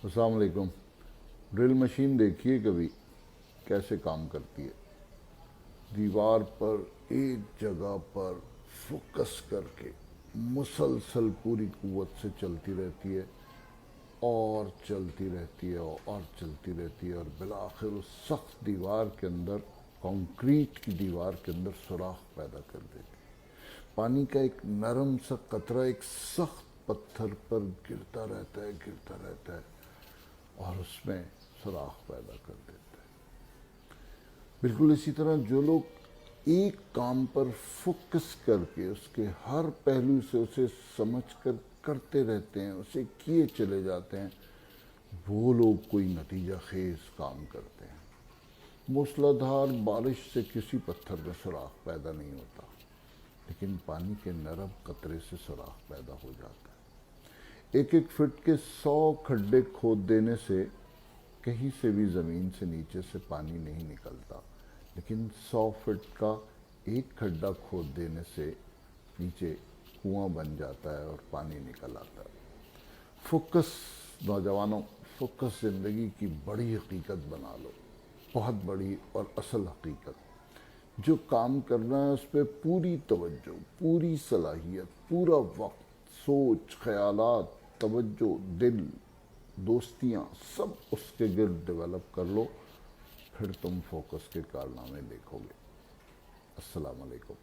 السلام علیکم۔ Drill machine دیکھیے کبھی کیسے کام کرتی ہے؟ دیوار پر ایک جگہ پر فوکس کر کے مسلسل پوری قوت سے چلتی رہتی ہے اور چلتی رہتی ہے اور چلتی رہتی ہے اور بالآخر اس سخت دیوار کے اندر، کنکریٹ کی دیوار کے اندر سوراخ پیدا کر دیتی ہے۔ پانی کا ایک نرم سا قطرہ ایک سخت پتھر پر گرتا رہتا ہے اور اس میں سوراخ پیدا کر دیتا ہے۔ بالکل اسی طرح جو لوگ ایک کام پر فوکس کر کے اس کے ہر پہلو سے اسے سمجھ کر کرتے رہتے ہیں، اسے کیے چلے جاتے ہیں، وہ لوگ کوئی نتیجہ خیز کام کرتے ہیں۔ موسلا دھار بارش سے کسی پتھر میں سوراخ پیدا نہیں ہوتا، لیکن پانی کے نرم قطرے سے سوراخ پیدا ہو جاتا ہے۔ ایک فٹ کے 100 کھڈے کھود دینے سے کہیں سے بھی زمین سے نیچے سے پانی نہیں نکلتا، لیکن 100 فٹ کا ایک کھڈا کھود دینے سے نیچے کنواں بن جاتا ہے اور پانی نکل آتا ہے۔ فوکس نوجوانوں، فوکس زندگی کی بڑی حقیقت بنا لو، بہت بڑی اور اصل حقیقت۔ جو کام کرنا ہے اس پہ پوری توجہ، پوری صلاحیت، پورا وقت، سوچ، خیالات، توجہ، دل، دوستیاں سب اس کے گرد ڈیولپ کر لو، پھر تم فوکس کے کارنامے دیکھو گے۔ السلام علیکم۔